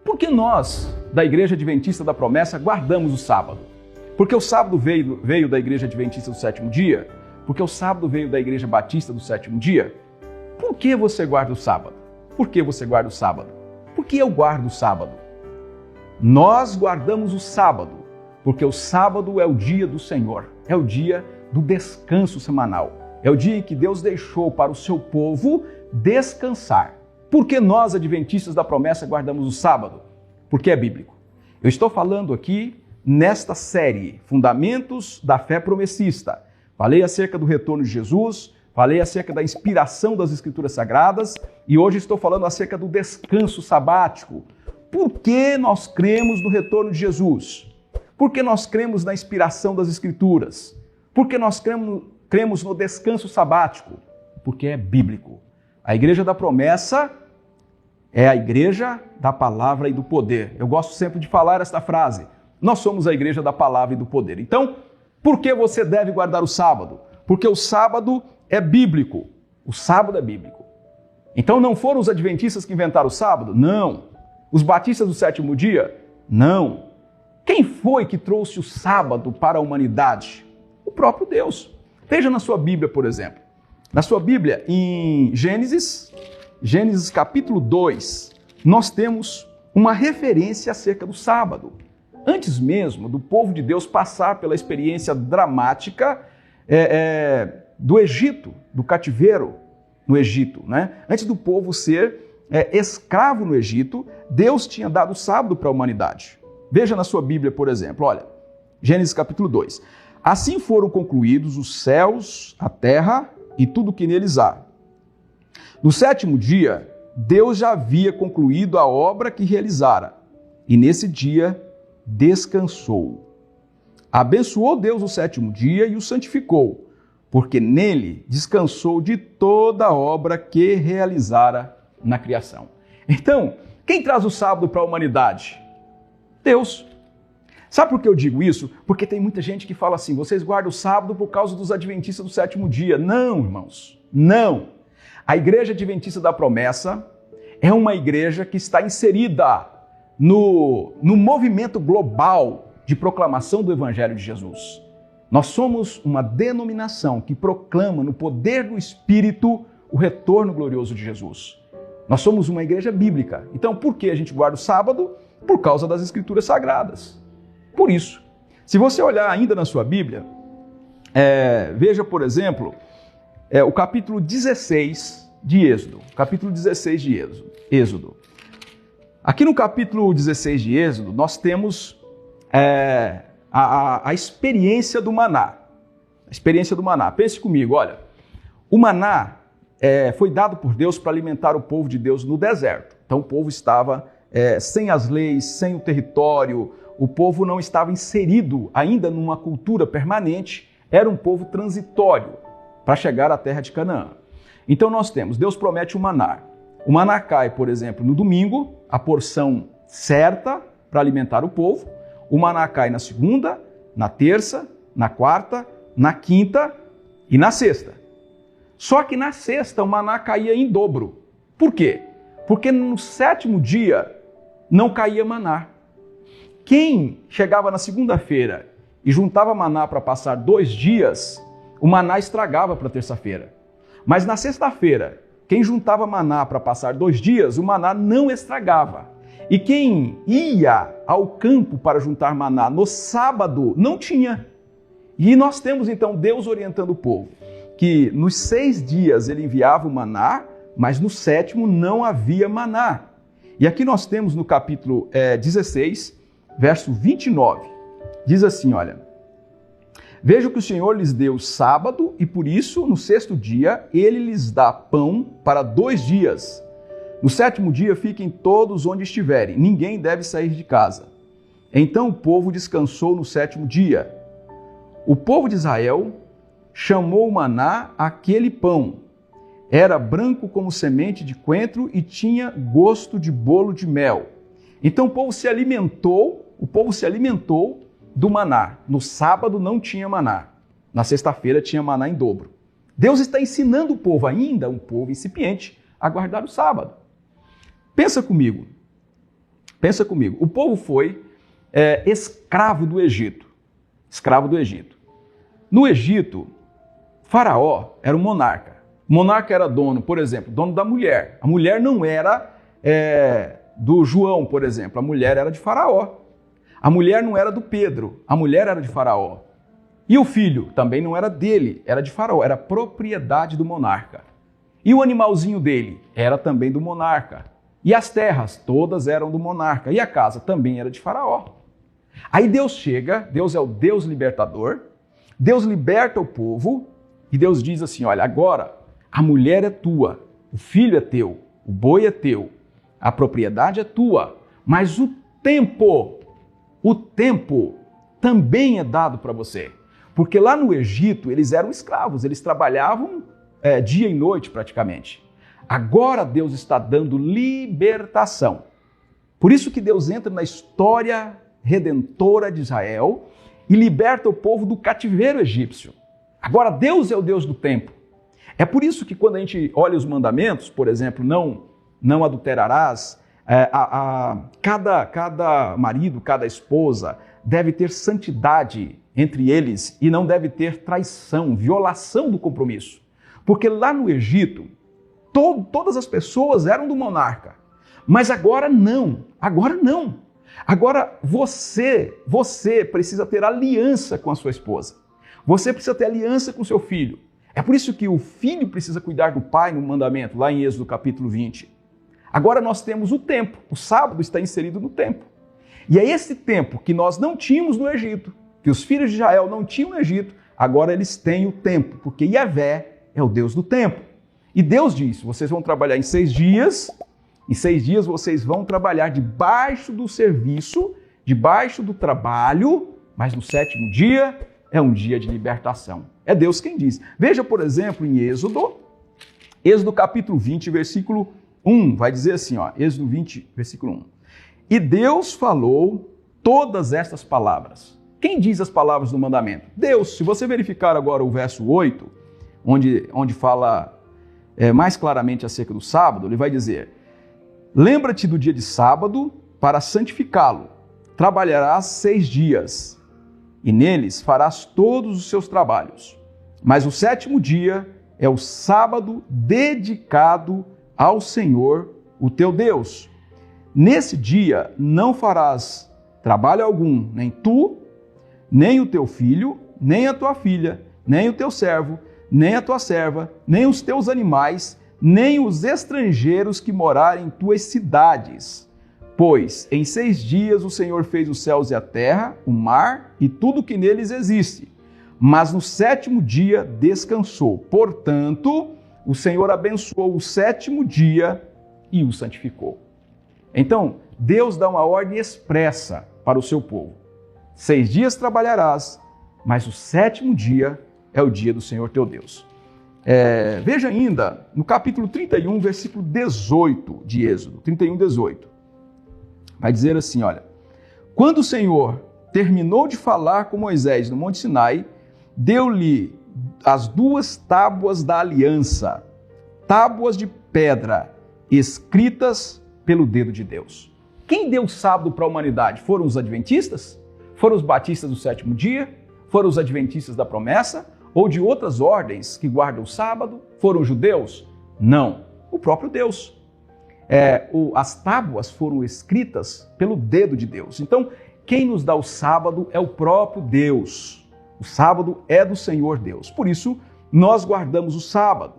Por que nós, da Igreja Adventista da Promessa, guardamos o sábado? Porque o sábado veio da Igreja Adventista do Sétimo Dia? Porque o sábado veio da Igreja Batista do Sétimo Dia? Por que você guarda o sábado? Por que você guarda o sábado? Por que eu guardo o sábado? Nós guardamos o sábado, porque o sábado é o dia do Senhor, é o dia do descanso semanal. É o dia em que Deus deixou para o seu povo descansar. Por que nós, adventistas da promessa, guardamos o sábado? Porque é bíblico. Eu estou falando aqui nesta série, Fundamentos da Fé Promessista. Falei acerca do retorno de Jesus, falei acerca da inspiração das Escrituras Sagradas e hoje estou falando acerca do descanso sabático. Por que nós cremos no retorno de Jesus? Por que nós cremos na inspiração das Escrituras? Por que nós cremos no descanso sabático? Porque é bíblico. A Igreja da Promessa é a Igreja da Palavra e do Poder. Eu gosto sempre de falar esta frase. Nós somos a Igreja da Palavra e do Poder. Então, por que você deve guardar o sábado? Porque o sábado é bíblico. O sábado é bíblico. Então não foram os adventistas que inventaram o sábado? Não. Os batistas do sétimo dia? Não. Quem foi que trouxe o sábado para a humanidade? O próprio Deus. Veja na sua Bíblia, por exemplo. Na sua Bíblia, em Gênesis capítulo 2, nós temos uma referência acerca do sábado. Antes mesmo do povo de Deus passar pela experiência dramática do Egito, do cativeiro no Egito, né? Antes do povo ser escravo no Egito, Deus tinha dado o sábado para a humanidade. Veja na sua Bíblia, por exemplo, olha, Gênesis capítulo 2. Assim foram concluídos os céus, a terra e tudo que neles há. No sétimo dia, Deus já havia concluído a obra que realizara, e nesse dia descansou. Abençoou Deus o sétimo dia e o santificou, porque nele descansou de toda a obra que realizara na criação. Então, quem traz o sábado para a humanidade? Deus. Sabe por que eu digo isso? Porque tem muita gente que fala assim, vocês guardam o sábado por causa dos adventistas do sétimo dia. Não, irmãos, não. A Igreja Adventista da Promessa é uma igreja que está inserida no movimento global de proclamação do Evangelho de Jesus. Nós somos uma denominação que proclama no poder do Espírito o retorno glorioso de Jesus. Nós somos uma igreja bíblica. Então, por que a gente guarda o sábado? Por causa das Escrituras Sagradas. Por isso, se você olhar ainda na sua Bíblia, veja, por exemplo, o capítulo 16 de Êxodo. Capítulo 16 de Êxodo. Aqui no capítulo 16 de Êxodo, nós temos a experiência do maná. A experiência do maná. Pense comigo, olha. O maná foi dado por Deus para alimentar o povo de Deus no deserto. Então o povo estava sem as leis, sem o território, o povo não estava inserido ainda numa cultura permanente, era um povo transitório para chegar à terra de Canaã. Então nós temos, Deus promete o maná. O maná cai, por exemplo, no domingo, a porção certa para alimentar o povo. O maná cai na segunda, na terça, na quarta, na quinta e na sexta. Só que na sexta o maná caía em dobro. Por quê? Porque no sétimo dia não caía maná. Quem chegava na segunda-feira e juntava maná para passar 2 dias, o maná estragava para terça-feira. Mas na sexta-feira, quem juntava maná para passar 2 dias, o maná não estragava. E quem ia ao campo para juntar maná no sábado, não tinha. E nós temos então Deus orientando o povo, que nos 6 dias ele enviava o maná, mas no 7º não havia maná. E aqui nós temos no capítulo 16, verso 29, diz assim, olha, veja que o Senhor lhes deu sábado e por isso no 6º dia ele lhes dá pão para 2 dias. No 7º dia fiquem todos onde estiverem, ninguém deve sair de casa. Então o povo descansou no 7º dia. O povo de Israel chamou o maná aquele pão. Era branco como semente de coentro e tinha gosto de bolo de mel. Então o povo se alimentou do maná. No sábado não tinha maná. Na sexta-feira tinha maná em dobro. Deus está ensinando o povo ainda, um povo incipiente, a guardar o sábado. Pensa comigo. Pensa comigo, o povo foi escravo do Egito. Escravo do Egito. No Egito, Faraó era um monarca. O monarca era dono, por exemplo, dono da mulher. A mulher não era do João, por exemplo. A mulher era de Faraó. A mulher não era do Pedro. A mulher era de Faraó. E o filho também não era dele, era de Faraó. Era propriedade do monarca. E o animalzinho dele era também do monarca. E as terras, todas eram do monarca. E a casa também era de Faraó. Aí Deus chega, Deus é o Deus libertador, Deus liberta o povo e Deus diz assim, olha, agora a mulher é tua, o filho é teu, o boi é teu, a propriedade é tua, mas o tempo também é dado para você. Porque lá no Egito eles eram escravos, eles trabalhavam dia e noite praticamente. Agora Deus está dando libertação. Por isso que Deus entra na história redentora de Israel e liberta o povo do cativeiro egípcio. Agora Deus é o Deus do tempo. É por isso que quando a gente olha os mandamentos, por exemplo, não adulterarás, cada marido, cada esposa deve ter santidade entre eles e não deve ter traição, violação do compromisso. Porque lá no Egito, todas as pessoas eram do monarca. Mas agora não, agora não. Agora você precisa ter aliança com a sua esposa. Você precisa ter aliança com o seu filho. É por isso que o filho precisa cuidar do pai no mandamento, lá em Êxodo capítulo 20. Agora nós temos o tempo, o sábado está inserido no tempo. E é esse tempo que nós não tínhamos no Egito, que os filhos de Israel não tinham no Egito, agora eles têm o tempo, porque Yahvé é o Deus do tempo. E Deus diz, vocês vão trabalhar em 6 dias, em 6 dias vocês vão trabalhar debaixo do serviço, debaixo do trabalho, mas no 7º dia é um dia de libertação. É Deus quem diz. Veja, por exemplo, em Êxodo capítulo 20, versículo 1, vai dizer assim, ó, Êxodo 20, versículo 1. E Deus falou todas estas palavras. Quem diz as palavras do mandamento? Deus. Se você verificar agora o verso 8, onde fala mais claramente acerca do sábado, ele vai dizer: lembra-te do dia de sábado para santificá-lo. Trabalharás 6 dias, e neles farás todos os seus trabalhos. Mas o 7º dia é o sábado dedicado ao Senhor, o teu Deus. Nesse dia não farás trabalho algum, nem tu, nem o teu filho, nem a tua filha, nem o teu servo, nem a tua serva, nem os teus animais, nem os estrangeiros que morarem em tuas cidades. Pois em 6 dias o Senhor fez os céus e a terra, o mar e tudo que neles existe. Mas no 7º dia descansou. Portanto, o Senhor abençoou o 7º dia e o santificou. Então, Deus dá uma ordem expressa para o seu povo. 6 dias trabalharás, mas o 7º dia é o dia do Senhor teu Deus. Veja ainda no capítulo 31, versículo 18 de Êxodo, 31, 18. Vai dizer assim, olha: quando o Senhor terminou de falar com Moisés no Monte Sinai, deu-lhe as 2 tábuas da aliança, tábuas de pedra, escritas pelo dedo de Deus. Quem deu o sábado para a humanidade? Foram os adventistas? Foram os batistas do 7º dia? Foram os adventistas da promessa? Ou de outras ordens que guardam o sábado? Foram os judeus? Não, o próprio Deus. As tábuas foram escritas pelo dedo de Deus. Então, quem nos dá o sábado é o próprio Deus. O sábado é do Senhor Deus. Por isso, nós guardamos o sábado.